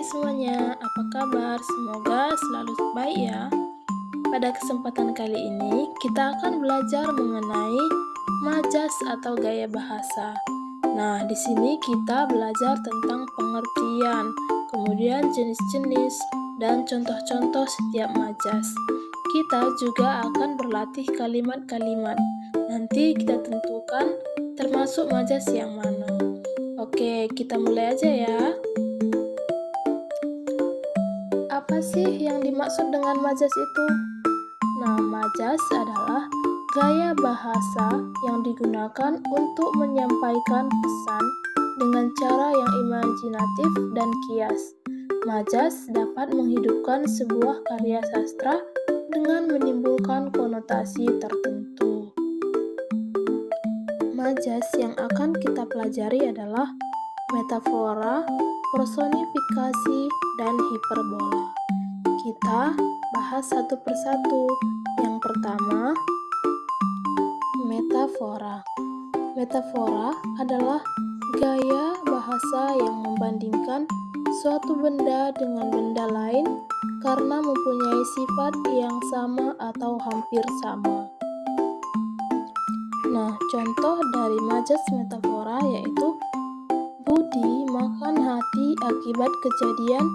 semuanya, apa kabar? Semoga selalu baik ya. Pada kesempatan kali ini, kita akan belajar mengenai majas atau gaya bahasa. Nah, di sini kita belajar tentang pengertian, kemudian jenis-jenis, dan contoh-contoh setiap majas. Kita juga akan berlatih kalimat-kalimat. Nanti kita tentukan termasuk majas yang mana. Oke, kita mulai aja ya. Apa sih yang dimaksud dengan majas itu? Nah, majas adalah gaya bahasa yang digunakan untuk menyampaikan pesan dengan cara yang imajinatif dan kias. Majas dapat menghidupkan sebuah karya sastra dengan menimbulkan konotasi tertentu. Majas yang akan kita pelajari adalah metafora, personifikasi, dan hiperbola. Kita bahas satu persatu. Yang pertama, metafora. Metafora adalah gaya bahasa yang membandingkan suatu benda dengan benda lain karena mempunyai sifat yang sama atau hampir sama. Nah, contoh dari majas metafora yaitu Budi makan hati akibat kejadian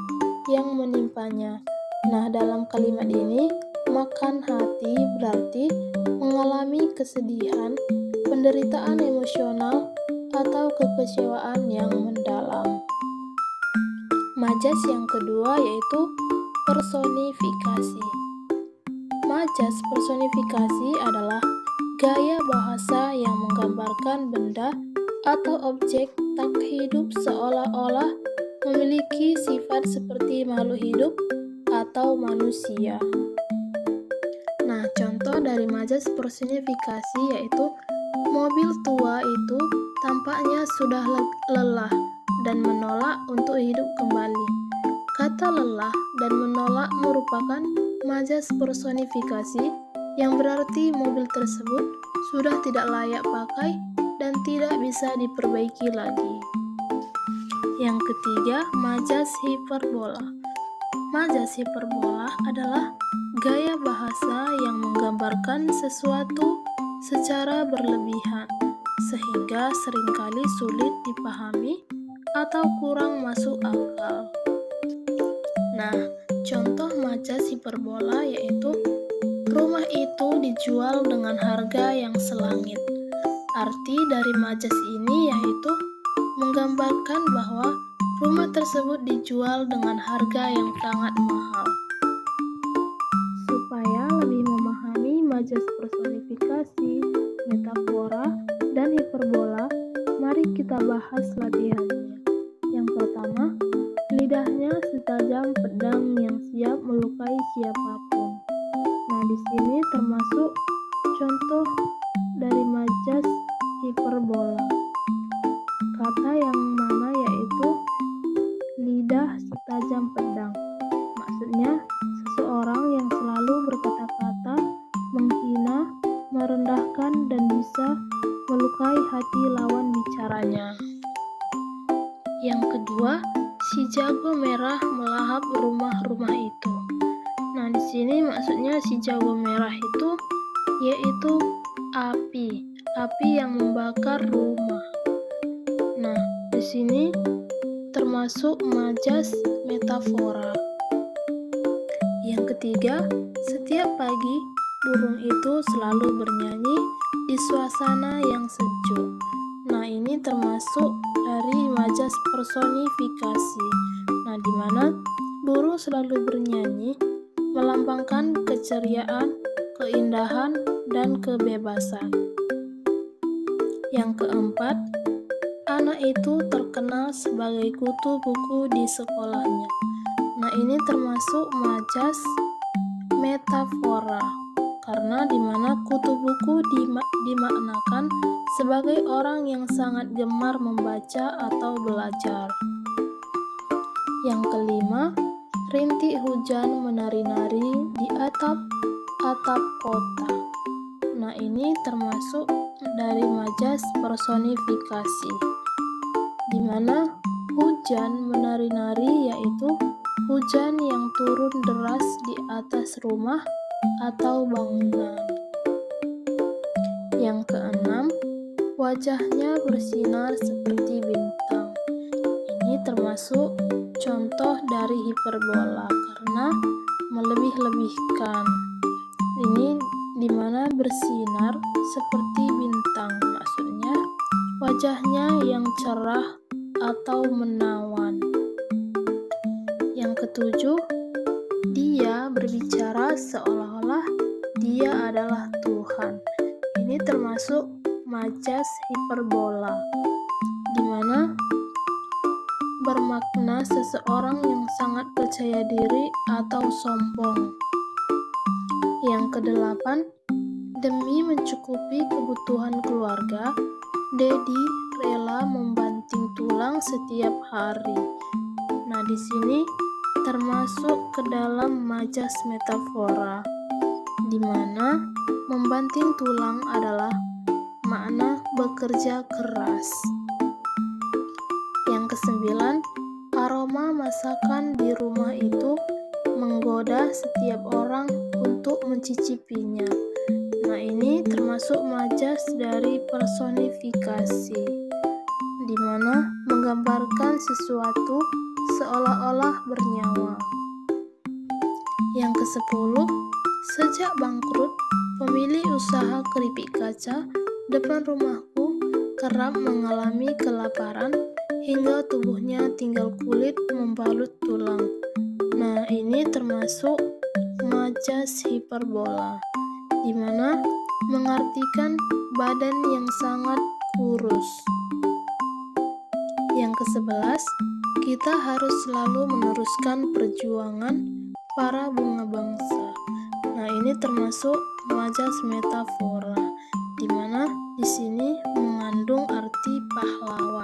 yang menimpanya. Nah, dalam kalimat ini, makan hati berarti mengalami kesedihan, penderitaan emosional, atau kekecewaan yang mendalam. Majas yang kedua yaitu personifikasi. Majas personifikasi adalah gaya bahasa yang menggambarkan benda atau objek tak hidup seolah-olah memiliki sifat seperti makhluk hidup atau manusia. Nah, contoh dari majas personifikasi yaitu mobil tua itu tampaknya sudah lelah dan menolak untuk hidup kembali. Kata lelah dan menolak merupakan majas personifikasi yang berarti mobil tersebut sudah tidak layak pakai dan tidak bisa diperbaiki lagi. Yang ketiga, majas hiperbola. Majas hiperbola adalah gaya bahasa yang menggambarkan sesuatu secara berlebihan, sehingga seringkali sulit dipahami atau kurang masuk akal. Nah, contoh majas hiperbola yaitu rumah itu dijual dengan harga yang selangit. Arti dari majas ini yaitu menggambarkan bahwa rumah tersebut dijual dengan harga yang sangat mahal. Supaya lebih memahami majas personifikasi, metafora, dan hiperbola, mari kita bahas latihannya. Yang pertama, lidahnya setajam pedang yang siap melukai siapapun. Nah, di sini termasuk contoh dari majas hiperbola. Kata yang mana yaitu lidah setajam pedang. Maksudnya seseorang yang selalu berkata-kata menghina, merendahkan, dan bisa melukai hati lawan bicaranya. Yang kedua, si jago merah melahap rumah-rumah itu. Nah, di sini maksudnya si jago merah itu yaitu api yang membakar rumah. Nah, di sini termasuk majas metafora. Yang ketiga, setiap pagi burung itu selalu bernyanyi di suasana yang sejuk. Nah, ini termasuk dari majas personifikasi. Nah, di mana burung selalu bernyanyi melambangkan keceriaan, keindahan, dan kebebasan. Yang keempat, anak itu terkenal sebagai kutu buku di sekolahnya. Nah, ini termasuk majas metafora karena di mana kutu buku dimaknakan sebagai orang yang sangat gemar membaca atau belajar. Yang kelima, rintik hujan menari-nari di atap kota. Nah, ini termasuk dari majas personifikasi, di mana Hujan menari-nari yaitu hujan yang turun deras di atas rumah atau bangunan. Yang keenam, wajahnya bersinar seperti bintang. Ini termasuk contoh dari hiperbola karena melebih-lebihkan. Ini dimana bersinar seperti bintang, maksudnya wajahnya yang cerah atau menawan. Yang ketujuh, dia berbicara seolah-olah dia adalah Tuhan. Ini termasuk majas hiperbola, di mana bermakna seseorang yang sangat percaya diri atau sombong. Yang kedelapan, demi mencukupi kebutuhan keluarga, Dedi rela membanting tulang setiap hari. Nah, di sini termasuk ke dalam majas metafora, di mana membanting tulang adalah makna bekerja keras. Yang kesembilan, aroma masakan di rumah itu menggoda setiap orang untuk mencicipinya. Nah, ini termasuk majas dari personifikasi, di mana menggambarkan sesuatu seolah-olah bernyawa. Yang kesepuluh, sejak bangkrut, pemilik usaha keripik kaca depan rumahku kerap mengalami kelaparan hingga tubuhnya tinggal kulit membalut tulang. Nah, ini termasuk majas hiperbola, di mana mengartikan badan yang sangat kurus. Yang ke-11, kita harus selalu meneruskan perjuangan para bunga bangsa. Nah, ini termasuk majas metafora, di mana di sini mengandung arti pahlawan.